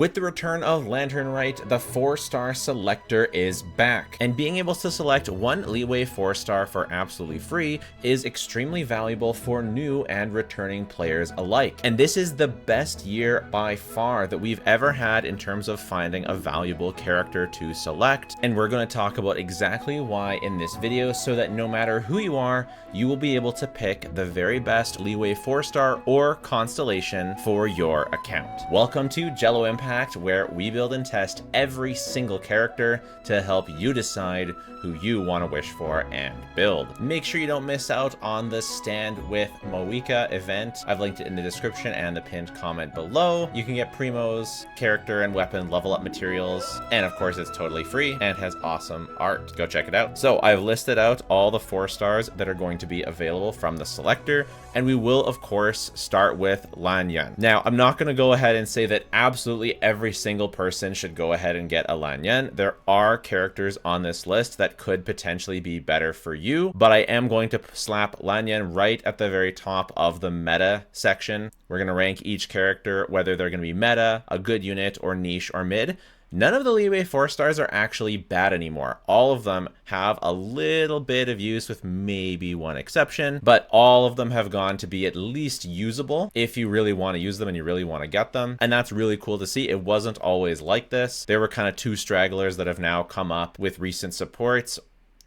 With the return of Lantern Rite, the 4-star Selector is back, and being able to select one leeway 4-star for absolutely free is extremely valuable for new and returning players alike. And this is the best year by far that we've ever had in terms of finding a valuable character to select, and we're going to talk about exactly why in this video, so that no matter who you are, you will be able to pick the very best leeway 4-star or Constellation for your account. Welcome to Jello Impact, where we build and test every single character to help you decide who you want to wish for and build. Make sure you don't miss out on the Stand with Moika event. I've linked it in the description and the pinned comment below. You can get Primo's character and weapon level up materials, and of course it's totally free and has awesome art. Go check it out. So I've listed out all the 4-stars that are going to be available from the Selector, and we will of course start with Lanan. Now, I'm not going to go ahead and say that absolutely every single person should go ahead and get a Lanan. There are characters on this list that could potentially be better for you, but I am going to slap Lanan right at the very top of the meta section. We're going to rank each character, whether they're going to be meta, a good unit, or niche, or mid. None of the leeway 4-stars are actually bad anymore. All of them have a little bit of use, with maybe one exception, but all of them have gone to be at least usable if you really want to use them and you really want to get them. And that's really cool to see. It wasn't always like this. There were kind of two stragglers that have now come up with recent supports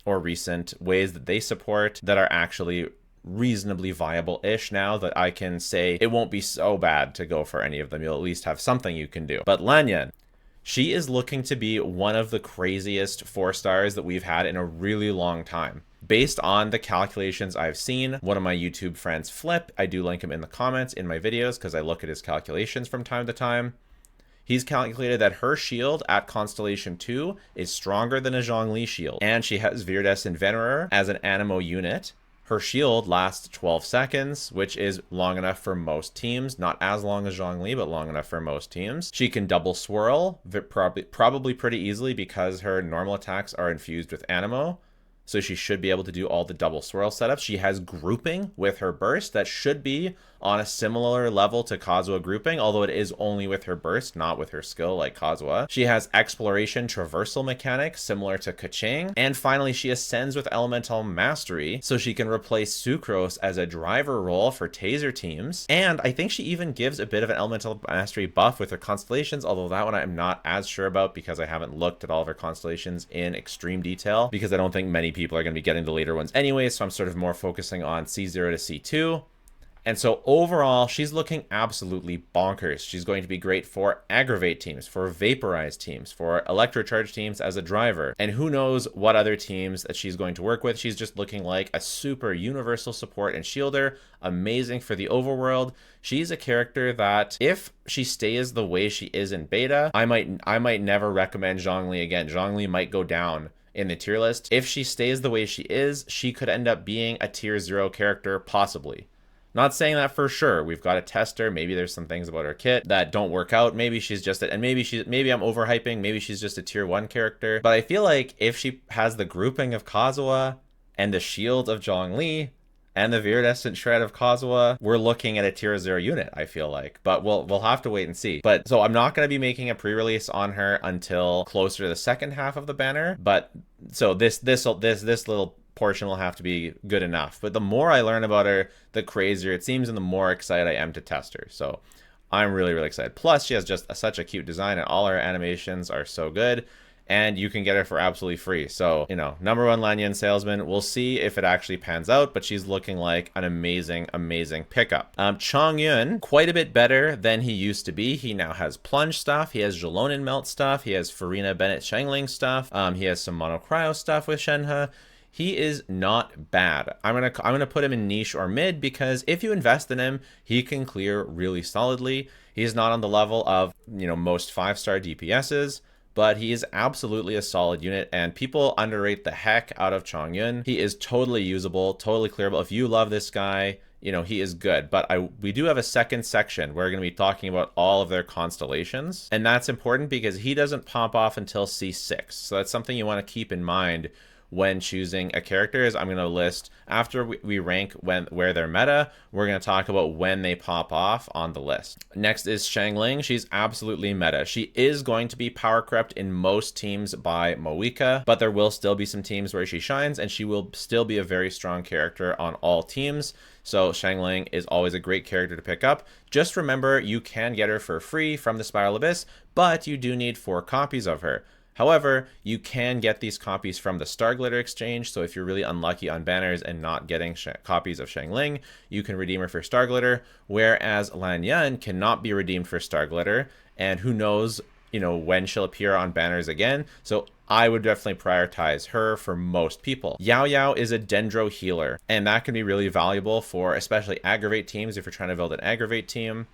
or recent ways that they support that are actually reasonably viable-ish now, that I can say it won't be so bad to go for any of them. You'll at least have something you can do. But Lanan, she is looking to be one of the craziest 4-stars that we've had in a really long time. Based on the calculations I've seen, one of my YouTube friends, Flip, I do link him in the comments in my videos because I look at his calculations from time to time. He's calculated that her shield at Constellation 2 is stronger than a Zhongli shield, and she has Virdess and Venerer as an Animo unit. Her shield lasts 12 seconds, which is long enough for most teams. Not as long as Zhongli, but long enough for most teams. She can double swirl, probably pretty easily because her normal attacks are infused with Animo. So she should be able to do all the double swirl setups. She has grouping with her burst that should be on a similar level to Kazuha grouping, although it is only with her burst, not with her skill like Kazuha. She has exploration traversal mechanics similar to Keqing. And finally, she ascends with elemental mastery, so she can replace Sucrose as a driver role for taser teams. And I think she even gives a bit of an elemental mastery buff with her constellations, although that one I'm not as sure about because I haven't looked at all of her constellations in extreme detail, because I don't think many people are going to be getting the later ones anyway, so I'm sort of more focusing on C0 to C2. And so overall, she's looking absolutely bonkers. She's going to be great for aggravate teams, for vaporize teams, for electrocharge teams as a driver. And who knows what other teams that she's going to work with. She's just looking like a super universal support and shielder. Amazing for the overworld. She's a character that if she stays the way she is in beta, I might never recommend Zhongli again. Zhongli might go down in the tier list. If she stays the way she is, she could end up being a tier 0 character, possibly. Not saying that for sure. We've got to test her. Maybe there's some things about her kit that don't work out. Maybe she's just maybe I'm overhyping. Maybe she's just a tier 1 character. But I feel like if she has the grouping of Kazuha and the shield of Zhongli and the viridescent shred of Kazuha, we're looking at a tier 0 unit, I feel like. But we'll have to wait and see. But so I'm not going to be making a pre-release on her until closer to the second half of the banner. But so this little portion will have to be good enough. But the more I learn about her, the crazier it seems, and the more excited I am to test her. So I'm really, really excited. Plus, she has just such a cute design, and all her animations are so good. And you can get her for absolutely free. So, you know, #1 Lanan salesman. We'll see if it actually pans out, but she's looking like an amazing, amazing pickup. Chongyun, quite a bit better than he used to be. He now has plunge stuff. He has Jalonin melt stuff. He has Farina Bennett Shangling stuff. He has some monocryo stuff with Shenhe. He is not bad. I'm gonna put him in niche or mid, because if you invest in him, he can clear really solidly. He's not on the level of, you know, most 5-star DPSs, but he is absolutely a solid unit, and people underrate the heck out of Chongyun. He is totally usable, totally clearable. If you love this guy, you know, he is good. But we do have a second section where we're going to be talking about all of their constellations, and that's important because he doesn't pop off until C6. So that's something you want to keep in mind when choosing a character is I'm going to list, after we rank where they're meta, we're going to talk about when they pop off on the list. Next is Xiangling. She's absolutely meta. She is going to be power crept in most teams by Moeka, but there will still be some teams where she shines, and she will still be a very strong character on all teams. So Xiangling is always a great character to pick up. Just remember, you can get her for free from the Spiral Abyss, but you do need 4 copies of her. However, you can get these copies from the Star Glitter exchange, so if you're really unlucky on banners and not getting copies of Xiangling, you can redeem her for Star Glitter, whereas Lanan cannot be redeemed for Star Glitter, and who knows, you know, when she'll appear on banners again, so I would definitely prioritize her for most people. Yao Yao is a Dendro healer, and that can be really valuable for especially aggravate teams if you're trying to build an aggravate team.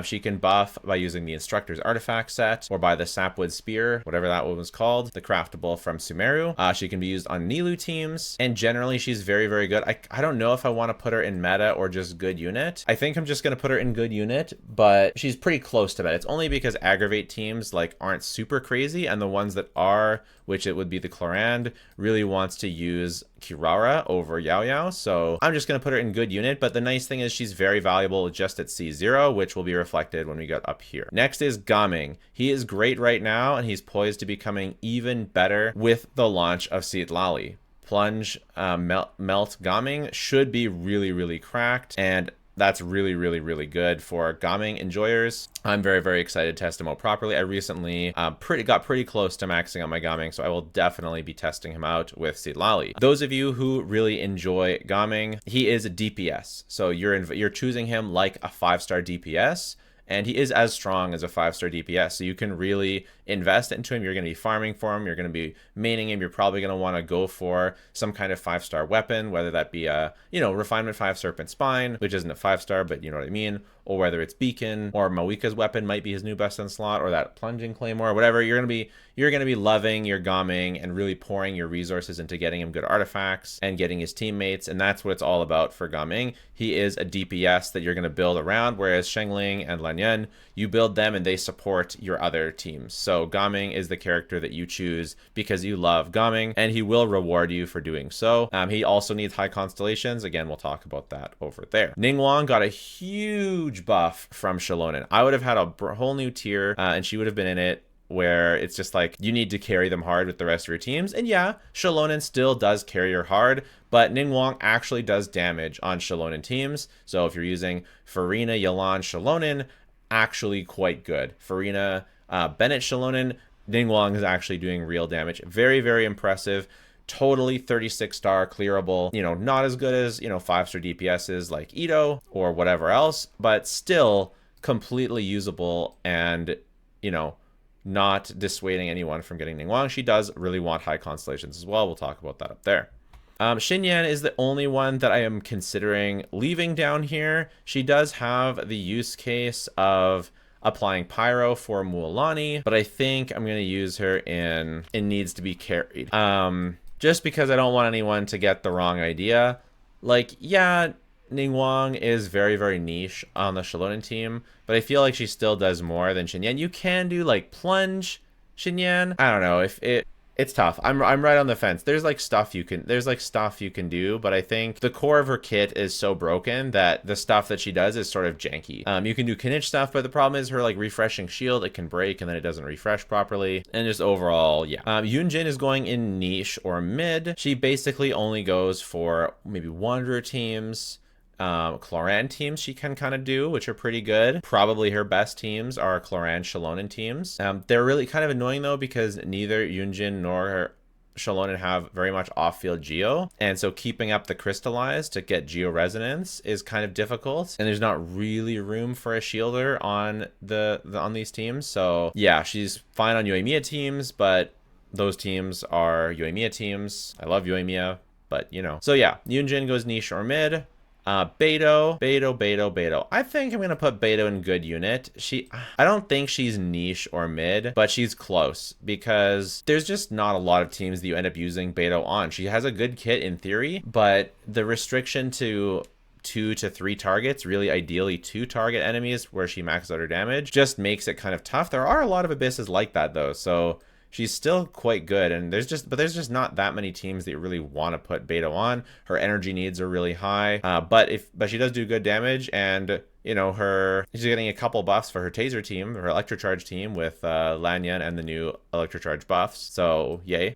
She can buff by using the Instructor's Artifact set or by the Sapwood Spear, whatever that one was called, the craftable from Sumeru. She can be used on Nilou teams, and generally she's very, very good. I don't know if I want to put her in meta or just good unit. I think I'm just going to put her in good unit, but she's pretty close to that. It's only because aggravate teams like aren't super crazy, and the ones that are, which it would be the Clorand, really wants to use Kirara over Yao Yao, so I'm just going to put her in good unit, but the nice thing is she's very valuable just at C0, which will be reflected when we get up here. Next is Gaming. He is great right now, and he's poised to becoming even better with the launch of Citlali. Plunge, Melt Gaming should be really, really cracked, and that's really, really, really good for Gaming enjoyers. I'm very, very excited to test him out properly. I recently got pretty close to maxing out my Gaming, so I will definitely be testing him out with Citlali. Those of you who really enjoy Gaming, he is a DPS, so you're choosing him like a 5-star DPS, and he is as strong as a 5-star DPS, so you can really invest into him. You're going to be farming for him, you're going to be maining him, you're probably going to want to go for some kind of 5-star weapon, whether that be a, you know, Refinement 5 Serpent Spine, which isn't a 5-star, but you know what I mean, or whether it's Beacon, or Moeka's weapon might be his new best in slot, or that Plunging Claymore, or whatever. You're going to be loving your Gaming and really pouring your resources into getting him good artifacts and getting his teammates, and that's what it's all about for Gaming. He is a DPS that you're going to build around, whereas Xiangling and Lanan, you build them and they support your other teams. So Gaming is the character that you choose because you love Gaming, and he will reward you for doing so. He also needs high constellations. Again, we'll talk about that over there. Ningguang got a huge buff from Xilonen. I would have had a whole new tier, and she would have been in it, where it's just like you need to carry them hard with the rest of your teams. And yeah, Xilonen still does carry her hard, but Ningguang actually does damage on Xilonen teams. So if you're using Farina, Yelan, Xilonen, actually quite good. Farina, Bennett, Xilonen, Ningguang is actually doing real damage. Very, very impressive. Totally 36-star clearable, you know, not as good as, you know, 5-star DPSs like Ito or whatever else, but still completely usable and, you know, not dissuading anyone from getting Ningguang. She does really want high constellations as well. We'll talk about that up there. Xinyan is the only one that I am considering leaving down here. She does have the use case of applying Pyro for Mualani, but I think I'm going to use her in Needs to be Carried. Just because I don't want anyone to get the wrong idea. Like, yeah, Ningguang is very, very niche on the Xilonen team, but I feel like she still does more than Xinyan. You can do like Plunge Xinyan. I don't know if it's tough. I'm right on the fence. There's stuff you can do, but I think the core of her kit is so broken that the stuff that she does is sort of janky. You can do Kinich stuff, but the problem is her like refreshing shield, it can break and then it doesn't refresh properly. And just overall, yeah. Yunjin is going in niche or mid. She basically only goes for maybe Wanderer teams. Clorand teams she can kind of do, which are pretty good. Probably her best teams are Clorand Xilonen teams. They're really kind of annoying though, because neither Yunjin nor Xilonen have very much off-field geo, and so keeping up the crystallize to get geo resonance is kind of difficult, and there's not really room for a shielder on on these teams. So yeah, she's fine on yoimiya teams, but those teams are yoimiya teams. I love yoimiya, but you know. So yeah, Yunjin goes niche or mid. Beidou. I think I'm gonna put Beidou in good unit. I don't think she's niche or mid, but she's close because there's just not a lot of teams that you end up using Beidou on. She has a good kit in theory, but the restriction to 2 to 3 targets, really ideally 2 target enemies where she maxes out her damage, just makes it kind of tough. There are a lot of abysses like that though, so she's still quite good. And there's just not that many teams that you really want to put Beidou on. Her energy needs are really high, but she does do good damage, and you know, she's getting a couple buffs for her taser team, her electrocharge team with Lanyan and the new electrocharge buffs. So yay.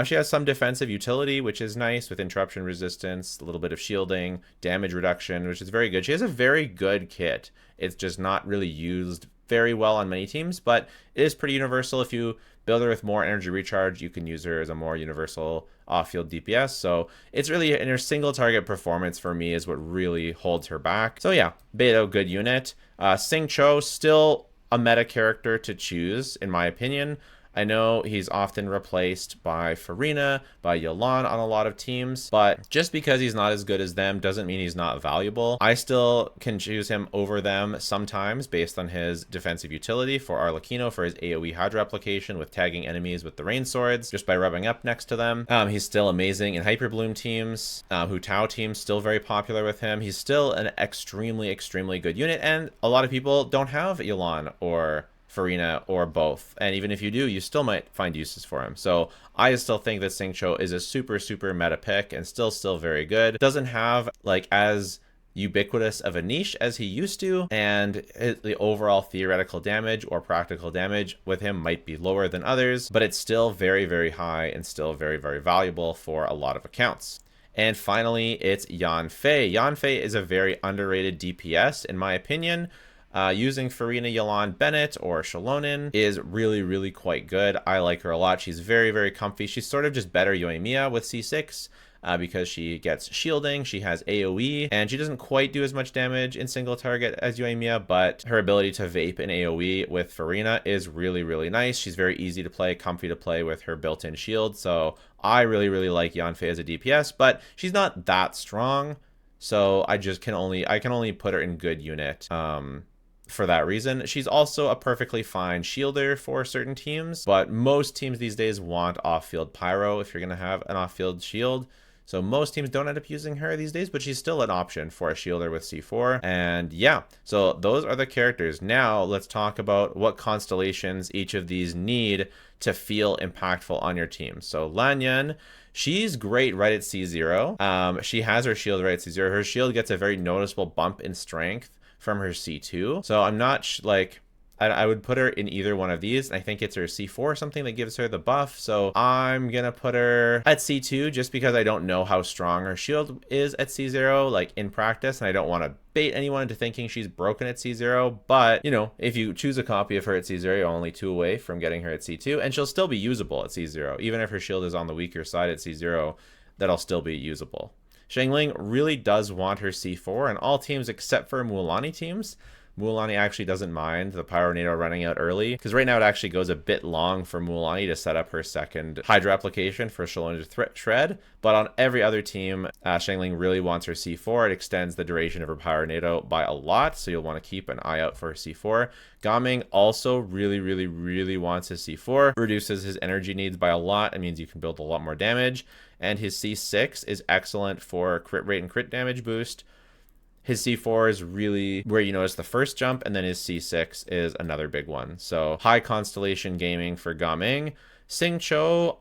She has some defensive utility, which is nice, with interruption resistance, a little bit of shielding, damage reduction, which is very good. She has a very good kit. It's just not really used very well on many teams, but it is pretty universal. If you build her with more energy recharge, you can use her as a more universal off-field DPS. So it's really in her single target performance for me is what really holds her back. So yeah, Beidou, good unit. Xingqiu, still a meta character to choose, in my opinion. I know he's often replaced by Furina, by Lanan on a lot of teams, but just because he's not as good as them doesn't mean he's not valuable. I still can choose him over them sometimes based on his defensive utility for Arlecchino, for his AoE Hydra application with tagging enemies with the rain swords just by rubbing up next to them. He's still amazing in Hyperbloom teams. Hu Tao teams still very popular with him. He's still an extremely good unit, and a lot of people don't have Lanan or Furina or both, and even if you do, you still might find uses for him. So I still think that Xingqiu is a super meta pick and still very good. Doesn't have like as ubiquitous of a niche as he used to, and the overall theoretical damage or practical damage with him might be lower than others, but it's still very high and still very valuable for a lot of accounts. And finally, it's Yanfei. Yanfei is a very underrated DPS in my opinion. Using Furina, Lanan, Bennett, or Xiaolonin is really quite good. I like her a lot. She's very comfy. She's sort of just better yoimiya with C6 because she gets shielding, she has AoE, and she doesn't quite do as much damage in single target as yoimiya, but her ability to vape in AoE with Furina is really nice. She's very easy to play, comfy to play with her built-in shield, so I really like Yanfei as a DPS, but she's not that strong, so I can only put her in good unit. For that reason. She's also a perfectly fine shielder for certain teams, but most teams these days want off-field pyro if you're going to have an off-field shield. So most teams don't end up using her these days, but she's still an option for a shielder with C4. And yeah, so those are the characters. Now let's talk about what constellations each of these need to feel impactful on your team. So Lanyan, she's great right at C0. She has her shield right at C0. Her shield gets a very noticeable bump in strength from her C2. So I'm not I would put her in either one of these. I think it's her C4 or something that gives her the buff. So I'm going to put her at C2 just because I don't know how strong her shield is at C0, like in practice. And I don't want to bait anyone into thinking she's broken at C0. But, you know, if you choose a copy of her at C0, you're only 2 away from getting her at C2. And she'll still be usable at C0. Even if her shield is on the weaker side at C0, that'll still be usable. Xiangling really does want her C4, and all teams except for Mualani teams. Mualani actually doesn't mind the Pyro Nado running out early, because right now it actually goes a bit long for Mualani to set up her second Hydra application for Xiaolonin to shred, but on every other team, Xiangling really wants her C4. It extends the duration of her Pyro Nado by a lot, so you'll want to keep an eye out for her C4. Gaming also really wants his C4. Reduces his energy needs by a lot. It means you can build a lot more damage. And his C6 is excellent for crit rate and crit damage boost. His C4 is really where you notice the first jump, and then his C6 is another big one. So high constellation gaming for Gaming. Xingqiu,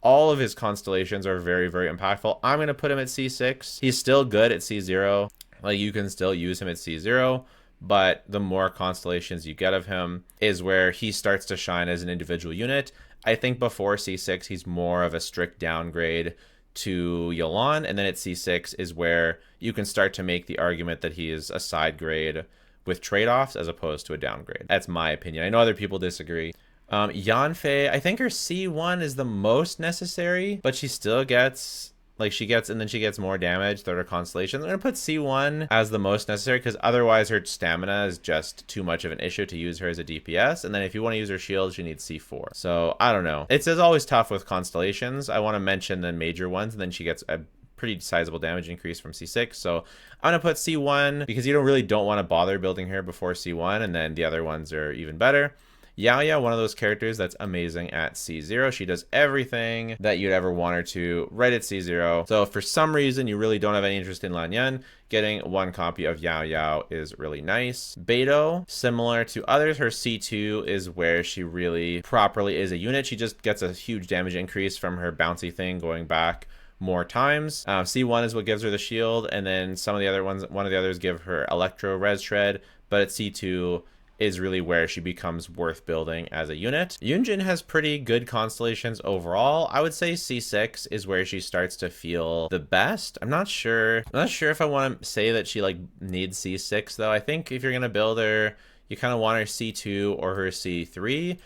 all of his constellations are very impactful. I'm going to put him at C6. He's still good at C0. Like, you can still use him at C0, but the more constellations you get of him is where he starts to shine as an individual unit. I think before C6, he's more of a strict downgrade to Lanan, and then at C6 is where you can start to make the argument that he is a side grade with trade-offs as opposed to a downgrade. That's my opinion. I know other people disagree. Yanfei, I think her C1 is the most necessary, but she still gets... Like, she gets more damage through her constellation. I'm going to put C1 as the most necessary because otherwise her stamina is just too much of an issue to use her as a DPS. And then if you want to use her shield, she needs C4. So, I don't know. It's always tough with constellations. I want to mention the major ones, and then she gets a pretty sizable damage increase from C6. So, I'm going to put C1 because you don't want to bother building her before C1, and then the other ones are even better. Yaoya, one of those characters that's amazing at C0. She does everything that you'd ever want her to right at C0. So if for some reason you really don't have any interest in Lanan, getting one copy of Yao Yao is really nice. Beidou, similar to others, her C2 is where she really properly is a unit. She just gets a huge damage increase from her bouncy thing going back more times. C1 is what gives her the shield, and then some of the other ones, one of the others give her Electro Res Shred, but at C2 is really where she becomes worth building as a unit. Yunjin has pretty good constellations overall. I would say C6 is where she starts to feel the best. I'm not sure if I want to say that she like needs C6 though. I think if you're gonna build her, you kind of want her C2 or her C3.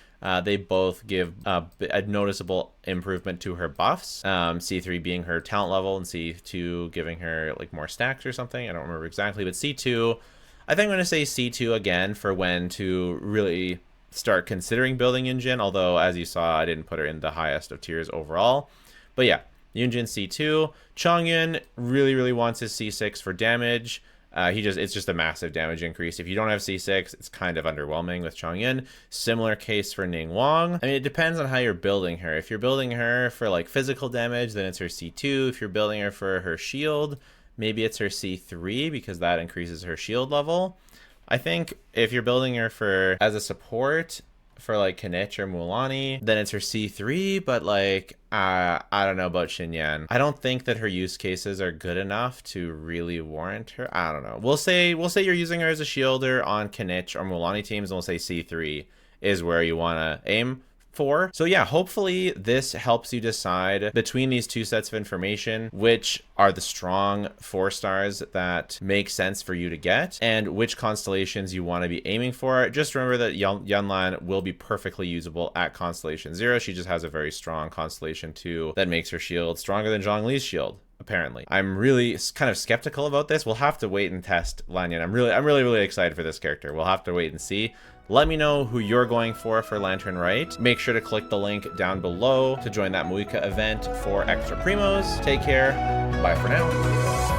They both give a noticeable improvement to her buffs. C3 being her talent level and C2 giving her like more stacks or something. I don't remember exactly, but C2, I think I'm going to say C2 again for when to really start considering building Yunjin, although as you saw, I didn't put her in the highest of tiers overall. But yeah, Yunjin C2. Chongyun really wants his C6 for damage. It's just a massive damage increase. If you don't have C6, it's kind of underwhelming with Chongyun. Similar case for Ningguang. I mean, it depends on how you're building her. If you're building her for like physical damage, then it's her C2. If you're building her for her shield, maybe it's her C3 because that increases her shield level. I think if you're building her for as a support for like Kanich or Mulaney, then it's her C3, but like I don't know about Xinyan. I don't think that her use cases are good enough to really warrant her. I don't know. We'll say you're using her as a shielder on Kanich or Mulaney teams, and we'll say C3 is where you want to aim for. So yeah, hopefully this helps you decide between these two sets of information which are the strong 4 stars that make sense for you to get and which constellations you want to be aiming for. Just remember that Yunlan will be perfectly usable at Constellation 0. She just has a very strong Constellation 2 that makes her shield stronger than Zhongli's shield. Apparently. I'm really kind of skeptical about this. We'll have to wait and test Lanyan. I'm really excited for this character. We'll have to wait and see. Let me know who you're going for Lantern Rite. Make sure to click the link down below to join that Muika event for extra primos. Take care. Bye for now.